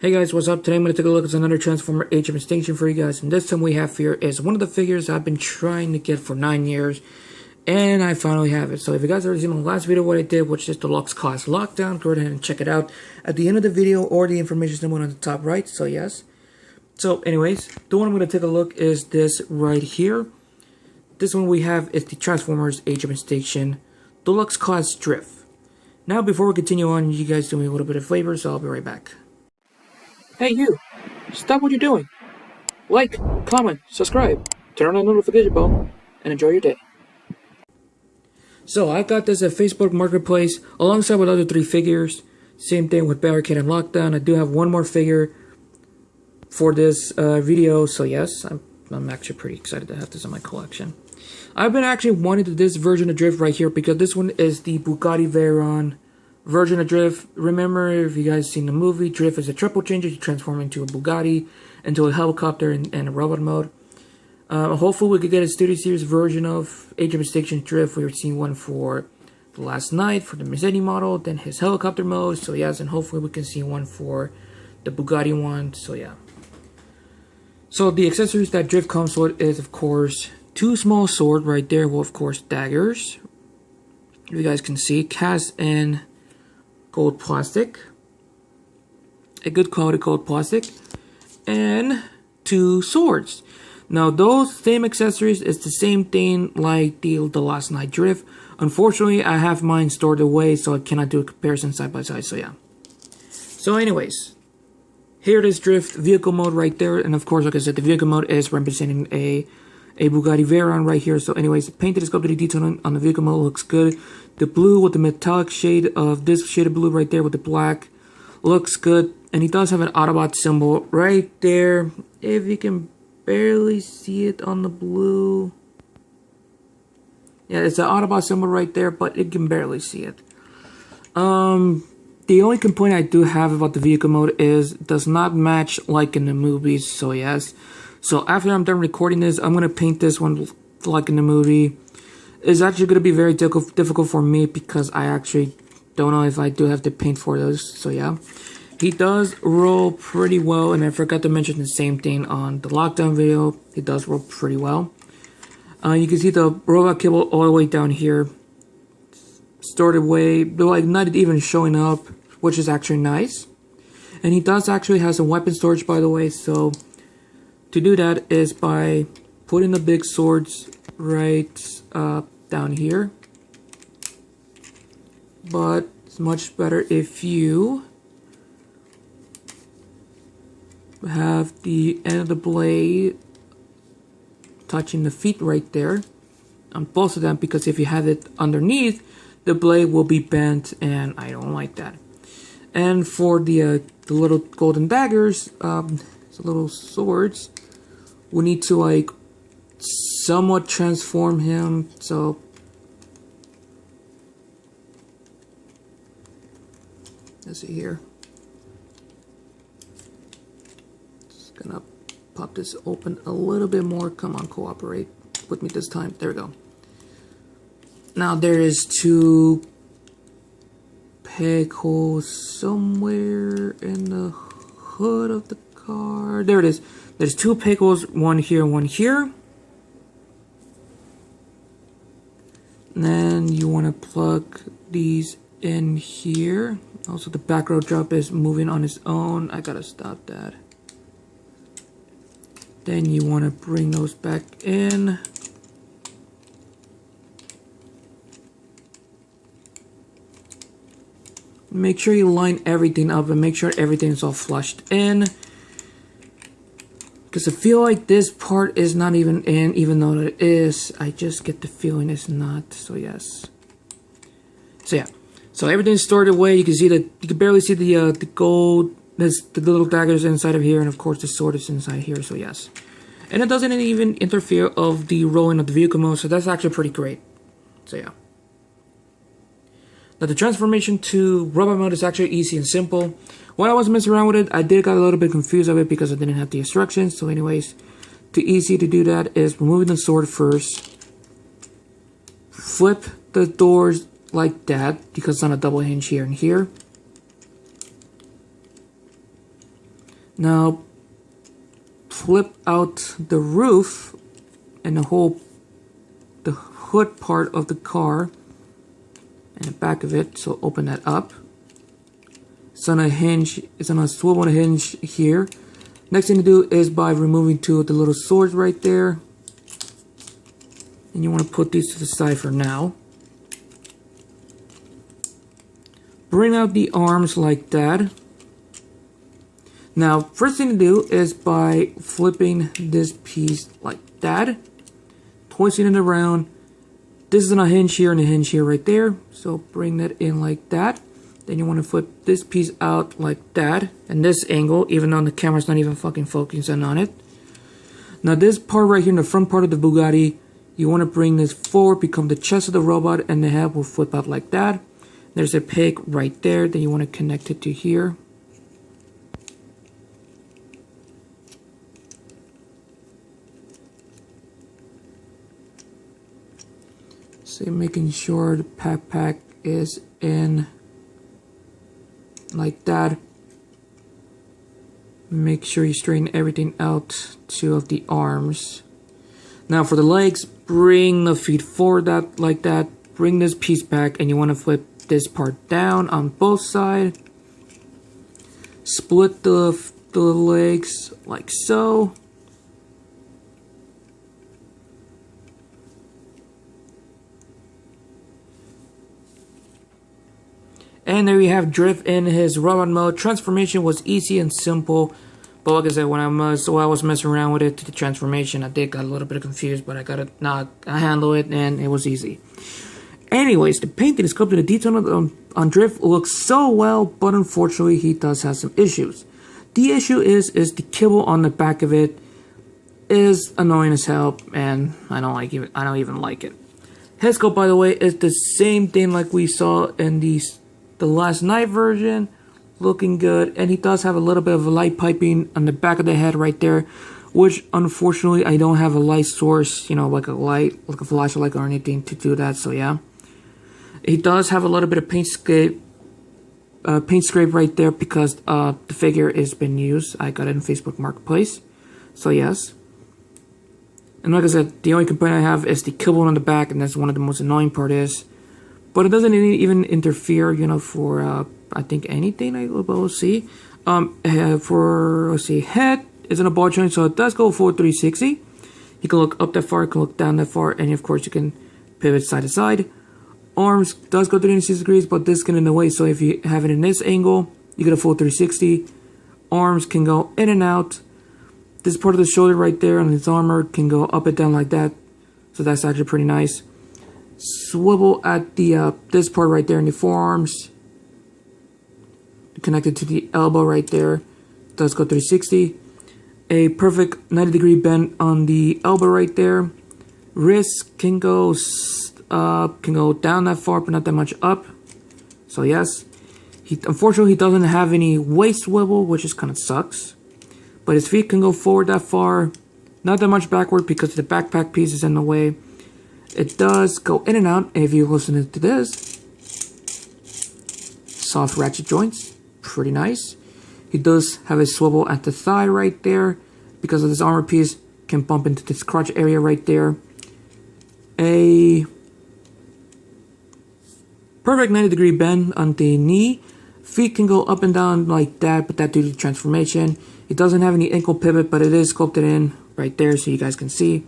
Hey guys, what's up? Today I'm going to take a look at another Transformer Age of Extinction for you guys. And this time we have here is one of the figures I've been trying to get for 9 years. And I finally have it. So if you guys already seen my last video what I did, which is Deluxe Cost Lockdown, go ahead and check it out at the end of the video or the information somewhere on the top right. So yes. So anyways, the one I'm going to take a look is this right here. This one we have is the Transformers Age of Extinction Deluxe Cost Drift. Now before we continue on, you guys do me a little bit of flavor, so I'll be right back. Hey you! Stop what you're doing! Like, comment, subscribe, turn on the notification bell, and enjoy your day. So I got this at Facebook Marketplace alongside with other 3 figures. Same thing with Barricade and Lockdown. I do have one more figure for this video, so yes, I'm actually pretty excited to have this in my collection. I've been actually wanting this version of Drift right here because this one is the Bugatti Veyron version of Drift. Remember, if you guys seen the movie, Drift is a triple changer. You transform into a Bugatti, into a helicopter, and a robot mode. Hopefully we could get a Studio Series version of Age of Extinction Drift. We were seeing one for the last night for the Mercedes model, then his helicopter mode, so yes, and hopefully we can see one for the Bugatti one, so yeah. So the accessories that Drift comes with is, of course, 2 small swords right there, well, of course, daggers. You guys can see, cast in gold plastic, a good quality gold plastic, and 2 swords. Now those same accessories is the same thing like the last night Drift. Unfortunately, I have mine stored away, so I cannot do a comparison side by side, so yeah. So anyways, here it is Drift vehicle mode right there, and of course, like I said, the vehicle mode is representing a Bugatti Veyron right here. So anyways, the painted sculpted detail on the vehicle mode looks good. The blue with the metallic shade of this shade of blue right there with the black looks good. And he does have an Autobot symbol right there. If you can barely see it on the blue. Yeah, it's an Autobot symbol right there, but you can barely see it. The only complaint I do have about the vehicle mode is it does not match like in the movies, so yes. So after I'm done recording this, I'm going to paint this one like in the movie. It's actually going to be very difficult for me because I actually don't know if I do have to paint for those. So yeah, he does roll pretty well, and I forgot to mention the same thing on the Lockdown video. He does roll pretty well. You can see the robot cable all the way down here, stored away, like not even showing up, which is actually nice. And he does actually have some weapon storage, by the way, so to do that is by putting the big swords right down here. But it's much better if you have the end of the blade touching the feet right there on both of them, because if you have it underneath, the blade will be bent, and I don't like that. And for the little golden daggers, the little swords, we need to like somewhat transform him. So let's see here. Just gonna pop this open a little bit more. Come on, cooperate with me this time. There we go. Now there is 2 peg holes somewhere in the hood of the car. There it is. There's 2 peg holes, one here, one here. And then you want to plug these in here. Also, the back row drop is moving on its own. I gotta stop that. Then you want to bring those back in. Make sure you line everything up and make sure everything is all flushed in. Because I feel like this part is not even in, even though it is. I just get the feeling it's not. So yes. So yeah. So everything's stored away. You can see that you can barely see the gold. There's the little daggers inside of here, and of course the sword is inside here. So yes. And it doesn't even interfere of the rolling of the vehicle mode. So that's actually pretty great. So yeah. Now the transformation to robot mode is actually easy and simple. When I was messing around with it, I did got a little bit confused of it because I didn't have the instructions. So anyways, the easy to do that is removing the sword first. Flip the doors like that because it's on a double hinge here and here. Now flip out the roof and the hood part of the car and the back of it. So open that up. It's on a hinge. It's on a swivel and a hinge here. Next thing to do is by removing two of the little swords right there. And you want to put these to the side for now. Bring out the arms like that. Now, first thing to do is by flipping this piece like that, twisting it around. This is on a hinge here and a hinge here right there. So bring that in like that. Then you want to flip this piece out like that, and this angle, even though the camera's not even fucking focusing on it. Now this part right here in the front part of the Bugatti, you want to bring this forward, become the chest of the robot, and the head will flip out like that. There's a pig right there. Then you want to connect it to here. So making sure the pack is in like that. Make sure you straighten everything out, two of the arms. Now for the legs, bring the feet forward like that. Bring this piece back, and you want to flip this part down on both sides. Split the legs like so. And there you have Drift in his robot mode. Transformation was easy and simple. But like I said, when I was messing around with it, the transformation, I did got a little bit confused, but I handle it, and it was easy. Anyways, the painting, the sculpting, the detail on Drift looks so well, but unfortunately, he does have some issues. The issue is the kibble on the back of it is annoying as hell, and I don't even like it. Head sculpt, by the way, is the same thing like we saw in the last night version, looking good, and he does have a little bit of a light piping on the back of the head right there, which unfortunately I don't have a light source, like a flashlight or anything to do that. So yeah, he does have a little bit of paint scrape right there because the figure has been used. I got it in Facebook Marketplace, so yes. And like I said, the only complaint I have is the kibble on the back, and that's one of the most annoying part is. But it doesn't even interfere, for, I think anything we'll see. Let's see, head is in a ball joint, so it does go for 360. You can look up that far, you can look down that far, and of course you can pivot side to side. Arms does go 360 degrees, but this can in the way, so if you have it in this angle, you get a full 360. Arms can go in and out. This part of the shoulder right there on his armor can go up and down like that, so that's actually pretty nice. Swivel at the this part right there in the forearms, connected to the elbow right there, does go 360. A perfect 90-degree bend on the elbow right there. Wrist can go down that far, but not that much up. So yes, unfortunately he doesn't have any waist swivel, which is kind of sucks. But his feet can go forward that far, not that much backward because the backpack piece is in the way. It does go in and out. If you listen to this, soft ratchet joints, pretty nice. He does have a swivel at the thigh right there because of this armor piece, can bump into this crotch area right there. A perfect 90-degree bend on the knee. Feet can go up and down like that, but that due to transformation. It doesn't have any ankle pivot, but it is sculpted in right there so you guys can see.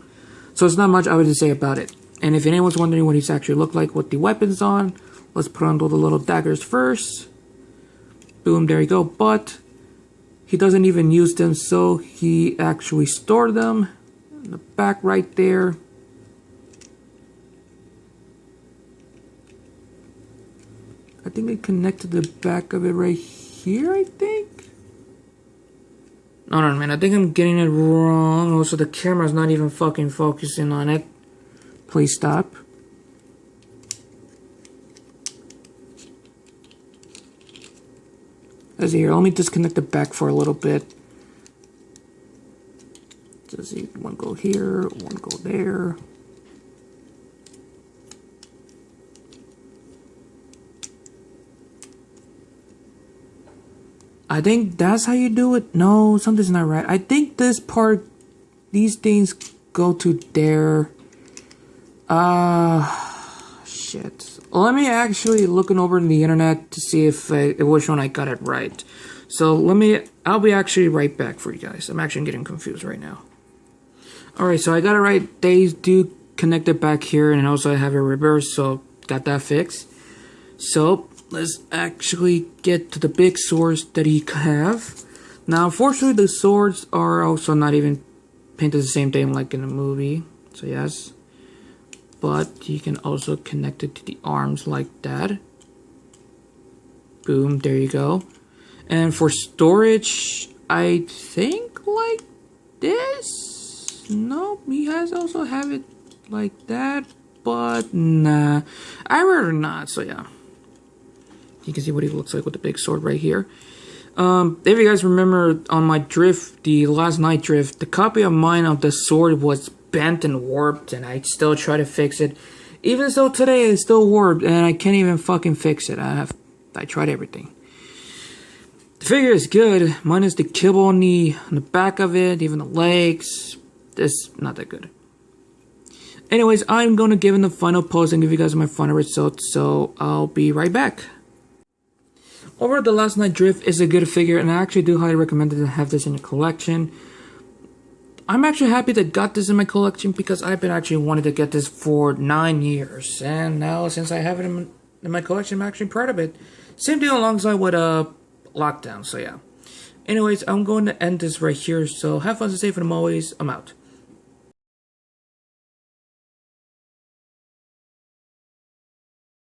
So it's not much I would say about it. And if anyone's wondering what he's actually looked like with the weapons on, let's put on all the little daggers first. Boom, there you go. But he doesn't even use them, so he actually stored them in the back right there. I think I connected the back of it right here, I think. No, man, I think I'm getting it wrong. Also, the camera's not even fucking focusing on it. Please stop. Let's see here. Let me disconnect the back for a little bit. Let's see. One go here, one go there. I think that's how you do it. No, something's not right. I think this part, these things go to there. Shit. Let me actually looking over in the internet to see if which one I got it right. So I'll be actually right back for you guys. I'm actually getting confused right now. Alright, so I got it right. They do connect it back here, and also I have a reverse, so got that fixed. So let's actually get to the big swords that he have. Now, unfortunately, the swords are also not even painted the same thing like in the movie. So yes. But you can also connect it to the arms like that. Boom, there you go. And for storage, I think like this. Nope, he has also have it like that, but nah, I rather not. So yeah, you can see what he looks like with the big sword right here. If you guys remember on my drift, the last night drift, the copy of mine of the sword was bent and warped, and I still try to fix it. Even so today it's still warped, and I can't even fucking fix it. I tried everything. The figure is good, minus the kibble on the back of it, even the legs. It's not that good. Anyways, I'm gonna give it the final pose and give you guys my final results, so I'll be right back. Over the Last Night Drift is a good figure, and I actually do highly recommend it to have this in your collection. I'm actually happy that I got this in my collection because I've been actually wanting to get this for 9 years, and now since I have it in my collection, I'm actually proud of it. Same thing alongside with Lockdown, so yeah. Anyways, I'm going to end this right here, so have fun and safe, and I'm always, I'm out.